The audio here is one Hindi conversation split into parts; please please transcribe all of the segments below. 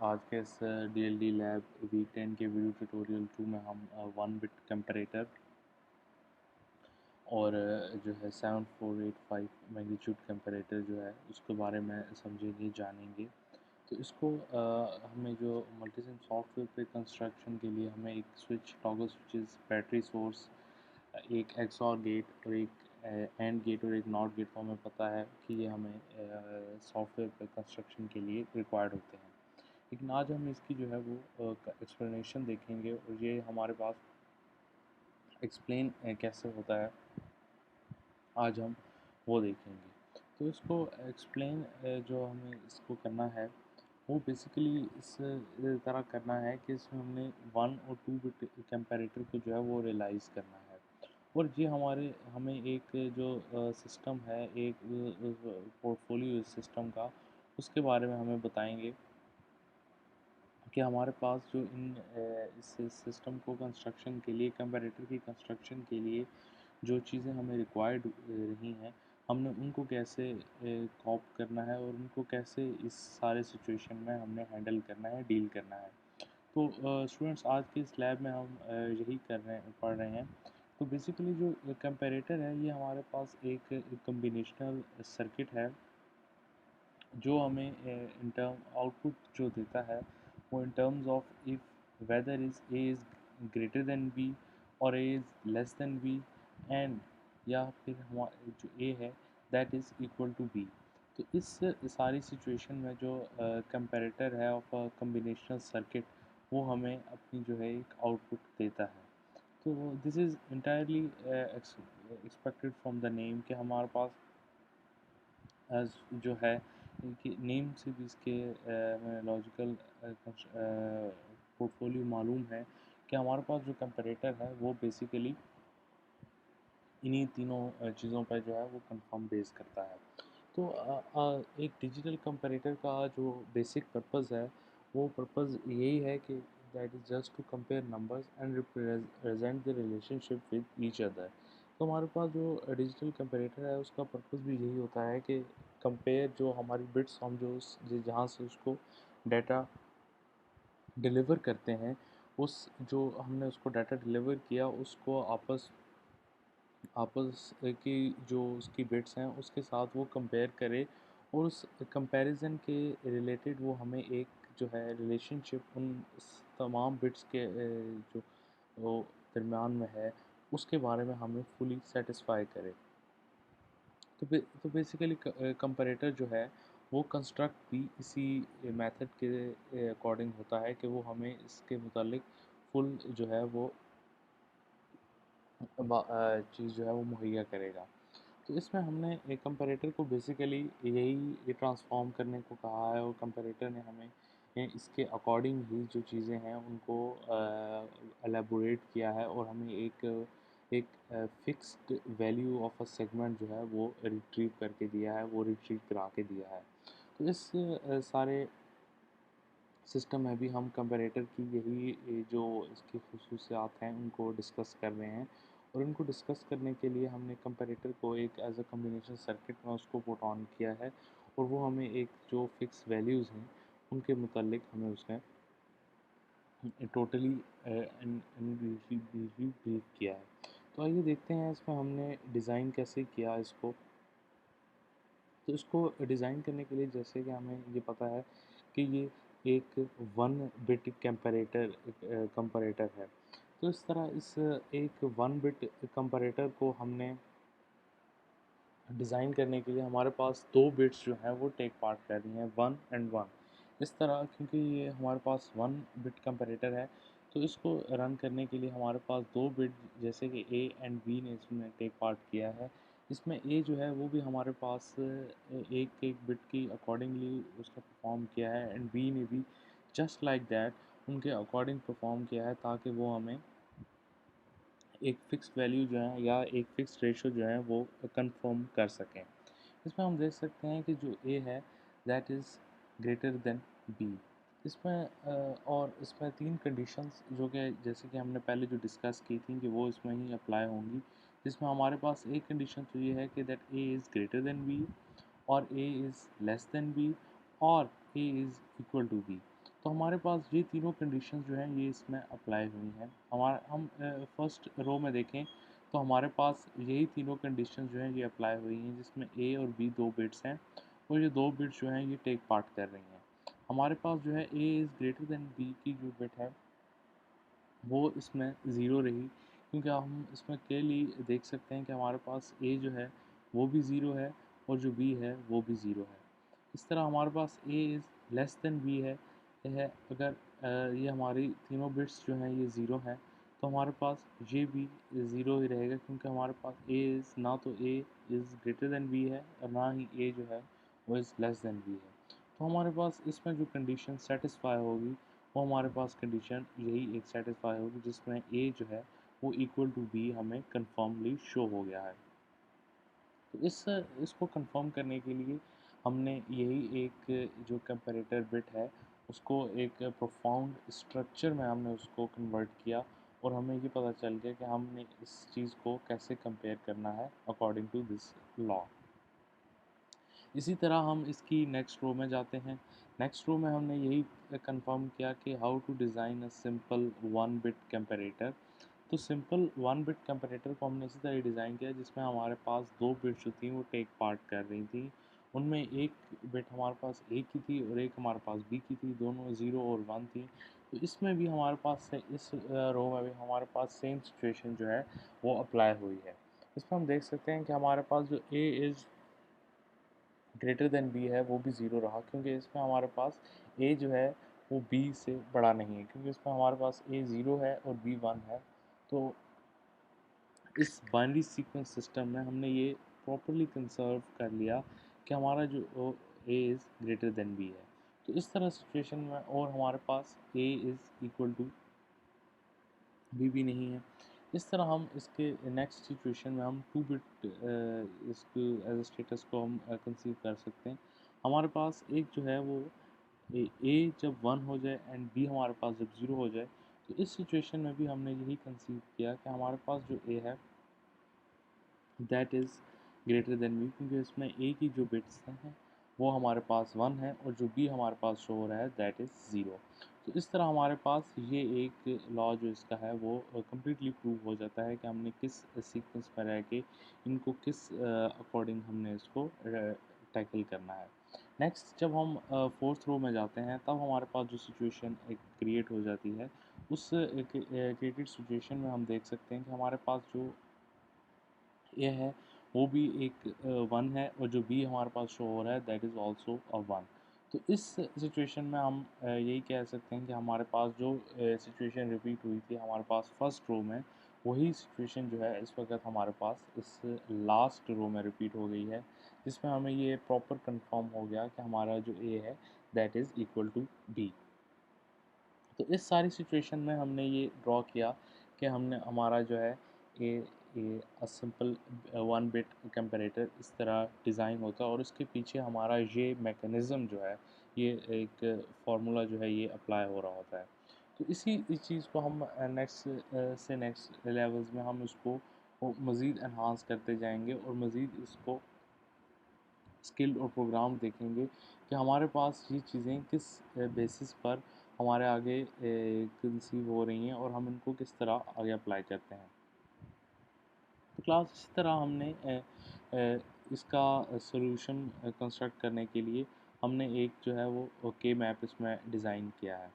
आज के इस DLD लैब वीक 10 के वीडियो ट्यूटोरियल 2 में हम 1 बिट कंपैरेटर और जो है 7485 मैग्नीट्यूड कंपैरेटर जो है उसके बारे में समझेंगे जानेंगे। तो इसको हमें जो मल्टीसिम सॉफ्टवेयर पे कंस्ट्रक्शन के लिए हमें एक switch toggle switches battery source एक XOR गेट और एक एंड गेट और एक नॉट गेट को हमें पता है कि ये हमें सॉफ्टवेयर पे कंस्ट्रक्शन के लिए रिक्वायर्ड होते हैं। लेकिन आज हम इसकी जो है वो एक्सप्लेनेशन देखेंगे और ये हमारे पास एक्सप्लेन कैसे होता है आज हम वो देखेंगे। तो इसको एक्सप्लेन जो हमें इसको करना है वो बेसिकली इस तरह करना है कि इसमें हमने 1 और 2 बिट कंपैरेटर को जो है वो रियलाइज़ करना है। और ये हमें एक जो सिस्टम है एक पोर्टफोलियो सिस्टम का उसके बारे में हमें बताएंगे कि हमारे पास जो इस सिस्टम को कंस्ट्रक्शन के लिए कंपैरेटर की कंस्ट्रक्शन के लिए जो चीज़ें हमें रिक्वायर्ड रही हैं हमने उनको कैसे कॉप करना है और उनको कैसे इस सारे सिचुएशन में हमने हैंडल करना है डील करना है। तो स्टूडेंट्स आज के इस लैब में हम यही पढ़ रहे हैं। तो बेसिकली जो कंपैरेटर है ये हमारे पास एक कम्बिनेशनल सर्किट है जो हमें इन टर्म आउटपुट जो देता है वो in terms of if whether is A is greater than B और A is less than B and या फिर हमारा जो ए है that is equal to B. तो इस सारी सिचुएशन में जो कंपैरेटर है ऑफ अ कम्बिनेशनल सर्किट वो हमें अपनी जो है एक आउटपुट देता है। तो this is entirely expected from the name कि हमारे पास एज जो है इनकी नेम से भी इसके लॉजिकल पोर्टफोलियो मालूम है कि हमारे पास जो कंपैरेटर है वो बेसिकली इन्हीं तीनों चीज़ों पर जो है वो कंफर्म बेस करता है। तो एक डिजिटल कंपैरेटर का जो बेसिक पर्पस है वो पर्पस यही है कि that is just to compare numbers and represent the relationship with each other. तो हमारे पास जो डिजिटल कंपैरेटर है उसका पर्पस भी यही होता है कि कंपेयर जो हमारी बिट्स हम जहाँ से उसको डाटा डिलीवर करते हैं उस जो हमने उसको डाटा डिलीवर किया उसको आपस आपस की जो उसकी बिट्स हैं उसके साथ वो कंपेयर करे और उस कंपैरिजन के रिलेटेड वो हमें एक जो है रिलेशनशिप उन तमाम बिट्स के जो वो दरमियान में है उसके बारे में हमें फुली सेटिस्फाई करे। तो बेसिकली कंपैरेटर जो है वो कंस्ट्रक्ट भी इसी मेथड के अकॉर्डिंग होता है कि वो हमें इसके मुतालिक फुल जो है वो चीज़ जो है वो मुहैया करेगा। तो इसमें हमने एक कंपैरेटर को बेसिकली यही ट्रांसफॉर्म करने को कहा है और कंपैरेटर ने हमें इसके अकॉर्डिंग ही जो चीज़ें हैं उनको एलेबोरेट किया है और हमें एक fixed value of a segment जो है वो रिट्रीव करके दिया है वो रिट्रीव करा के दिया है। तो इस सारे सिस्टम में भी हम कंपैरेटर की यही जो इसकी खसूसियात हैं उनको डिस्कस कर रहे हैं और इनको डिस्कस करने के लिए हमने कंपैरेटर को एक एज अ कम्बिनेशन सर्किट में उसको पुट ऑन किया है और वो हमें एक जो फिक्स वैल्यूज़ हैं उनके मुतालिक हमें उसने टोटली ब्रीफ किया है। तो आइए देखते हैं इसमें हमने डिज़ाइन कैसे किया इसको। तो इसको डिज़ाइन करने के लिए जैसे कि हमें ये पता है कि ये एक 1 बिट कंपैरेटर है। तो इस तरह इस एक 1 बिट कंपैरेटर को हमने डिज़ाइन करने के लिए हमारे पास 2 बिट्स जो हैं वो टेक पार्ट कर रही हैं 1 और 1। इस तरह क्योंकि ये हमारे पास 1 बिट कंपैरेटर है तो इसको रन करने के लिए हमारे पास 2 बिट जैसे कि ए एंड बी ने इसमें टेक पार्ट किया है। इसमें ए जो है वो भी हमारे पास एक एक बिट की अकॉर्डिंगली उसने परफॉर्म किया है एंड बी ने भी जस्ट लाइक दैट उनके अकॉर्डिंग परफॉर्म किया है ताकि वो हमें एक फ़िक्स वैल्यू जो है या एक फ़िक्स रेशो जो है वो कंफर्म कर सकें। इसमें हम देख सकते हैं कि जो ए है that is greater than B. इसमें और इसमें 3 कंडीशंस जो कि जैसे कि हमने पहले जो डिस्कस की थी कि वो इसमें ही अप्लाई होंगी। जिसमें हमारे पास एक कंडीशन तो ये है कि that A is greater than B और A is less than B और A is equal to B. तो हमारे पास ये तीनों कंडीशंस जो हैं ये इसमें अप्लाई हुई हैं। हमारा हम फर्स्ट रो में देखें तो हमारे पास यही तीनों कंडीशंस जो हैं ये अप्लाई हुई हैं, जिसमें ए और बी 2 बिट्स हैं और ये 2 बिट्स जो हैं ये टेक पार्ट कर रही हैं। हमारे पास जो है A is greater than B की जो बिट है वो इसमें ज़ीरो रही, क्योंकि हम इसमें क्लियरली देख सकते हैं कि हमारे पास ए जो है वो भी ज़ीरो है और जो बी है वो भी ज़ीरो है। इस तरह हमारे पास A is less than B है। यह अगर ये हमारी तीनों बिट्स जो हैं ये ज़ीरो हैं, तो हमारे पास ये भी ज़ीरो ही रहेगा, क्योंकि हमारे पास ए इज़ ना तो A is greater than B है और ना ही ए जो है वो इज़ लेस देन बी है। तो हमारे पास इसमें जो कंडीशन सेटिस्फाई होगी वो हमारे पास कंडीशन यही एक सेटिस्फाई होगी, जिसमें ए जो है वो इक्वल टू बी हमें कन्फर्मली शो हो गया है। तो इसको कंफर्म करने के लिए हमने यही एक जो कंपैरेटर बिट है उसको एक प्रोफाउंड स्ट्रक्चर में हमने उसको कन्वर्ट किया और हमें ये पता चल गया कि हमने इस चीज़ को कैसे कंपेयर करना है अकॉर्डिंग टू दिस लॉ। इसी तरह हम इसकी नेक्स्ट रो में जाते हैं। नेक्स्ट रो में हमने यही कंफर्म किया कि how to design a simple one bit comparator. तो सिंपल वन बिट कंपैरेटर को हमने इसी तरह डिज़ाइन किया, जिसमें हमारे पास 2 बिट्स जो थी वो टेक पार्ट कर रही थी। उनमें एक बिट हमारे पास ए की थी और एक हमारे पास बी की थी, दोनों 0 और 1 थी। तो इसमें भी हमारे पास से इस रो में भी हमारे पास सेम सिचुएशन जो है वो अप्लाई हुई है। इसमें हम देख सकते हैं कि हमारे पास जो A is greater than B है वो भी ज़ीरो रहा, क्योंकि इसमें हमारे पास ए जो है वो बी से बड़ा नहीं है, क्योंकि इसमें हमारे पास ए ज़ीरो है और बी 1 है। तो इस बाइनरी सीक्वेंस सिस्टम में हमने ये प्रॉपर्ली कंसर्व कर लिया कि हमारा जो A is greater than B है। तो इस तरह सिचुएशन में और हमारे पास A is equal to B भी नहीं है। इस तरह हम इसके नेक्स्ट सिचुएशन में हम 2 बिट इसको एज स्टेटस को हम कंसीव कर सकते हैं। हमारे पास एक जो है वो ए जब 1 हो जाए एंड बी हमारे पास जब 0 हो जाए, तो इस सिचुएशन में भी हमने यही कंसीव किया कि हमारे पास जो ए है that is greater than B, क्योंकि इसमें ए की जो बिट्स हैं वो हमारे पास 1 है और जो बी हमारे पास शो हो रहा है दैट इज़ 0। तो इस तरह हमारे पास ये एक लॉ जो इसका है वो कम्प्लीटली प्रूव हो जाता है कि हमने किस सीक्वेंस में रह के इनको किस अकॉर्डिंग हमने इसको टैकल करना है। नेक्स्ट जब हम फोर्थ रो में जाते हैं तब हमारे पास जो सिचुएशन एक क्रिएट हो जाती है, उस क्रिएटेड सिचुएशन में हम देख सकते हैं कि हमारे पास जो ए है वो भी एक 1 है और जो बी हमारे पास शो हो रहा है दैट इज़ ऑल्सो अ 1। तो इस सिचुएशन में हम यही कह सकते हैं कि हमारे पास जो सिचुएशन रिपीट हुई थी हमारे पास फर्स्ट रो में, वही सिचुएशन जो है इस वक्त हमारे पास इस लास्ट रो में रिपीट हो गई है, जिसमें हमें ये प्रॉपर कंफर्म हो गया कि हमारा जो ए है that is equal to B. तो इस सारी सिचुएशन में हमने ये ड्रॉ किया कि हमने हमारा जो है a a simple one bit comparator इस तरह डिज़ाइन होता है और उसके पीछे हमारा ये मैकेनिज़्म जो है ये एक फार्मूला जो है ये अप्लाई हो रहा होता है। तो इस चीज़ को हम नेक्स्ट लेवल्स में हम इसको मज़ीद एनहांस करते जाएंगे और मज़ीद इसको स्किल और प्रोग्राम देखेंगे कि हमारे पास ये चीज़ें किस बेसिस पर हमारे आगे कंसीव हो रही हैं और हम इनको किस तरह आगे अप्लाई करते हैं। तो क्लास इस तरह हमने इसका सॉल्यूशन कंस्ट्रक्ट करने के लिए हमने एक जो है वो के मैप इसमें डिज़ाइन किया है।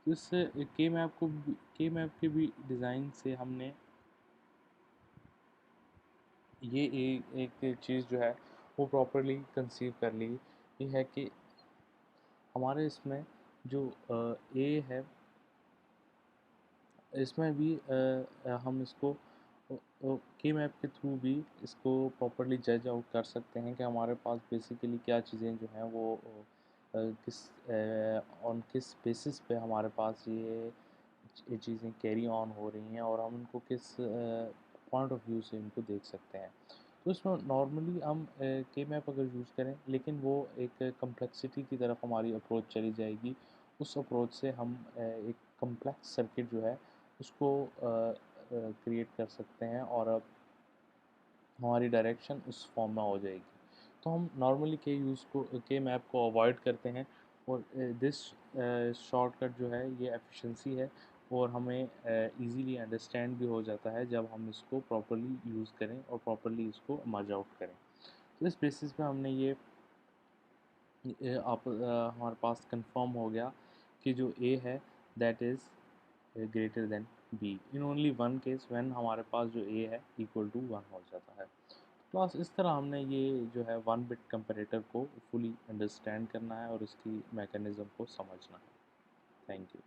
तो इस के मैप के भी डिज़ाइन से हमने ये एक चीज़ जो है वो प्रॉपर्ली कंसीव कर ली। ये है कि हमारे इसमें जो ए है इसमें भी हम इसको के मैप के थ्रू भी इसको प्रॉपर्ली जज आउट कर सकते हैं कि हमारे पास बेसिकली क्या चीज़ें जो हैं वो किस ऑन किस बेसिस पे हमारे पास ये चीज़ें कैरी ऑन हो रही हैं और हम उनको किस पॉइंट ऑफ व्यू से इनको देख सकते हैं। तो इसमें नॉर्मली हम के मैप अगर यूज़ करें लेकिन वो एक कम्प्लेक्सिटी की तरफ हमारी अप्रोच चली जाएगी। उस अप्रोच से हम एक कम्प्लेक्स सर्किट जो है उसको क्रिएट कर सकते हैं और अब हमारी डायरेक्शन उस फॉर्म में हो जाएगी। तो हम नॉर्मली के मैप को अवॉइड करते हैं और दिस शॉर्टकट जो है ये एफिशिएंसी है, और हमें इजीली अंडरस्टैंड भी हो जाता है जब हम इसको प्रॉपर्ली यूज़ करें और प्रॉपर्ली इसको मर्ज आउट करें। तो इस बेसिस पे हमने ये हमारे पास कंफर्म हो गया कि जो ए है that is greater than be in only one case when हमारे पास जो ए है इक्वल टू वन हो जाता है। क्लास इस तरह हमने ये जो है वन बिट कंपैरेटर को फुली अंडरस्टैंड करना है और इसकी मैकेनिज़्म को समझना है। Thank you.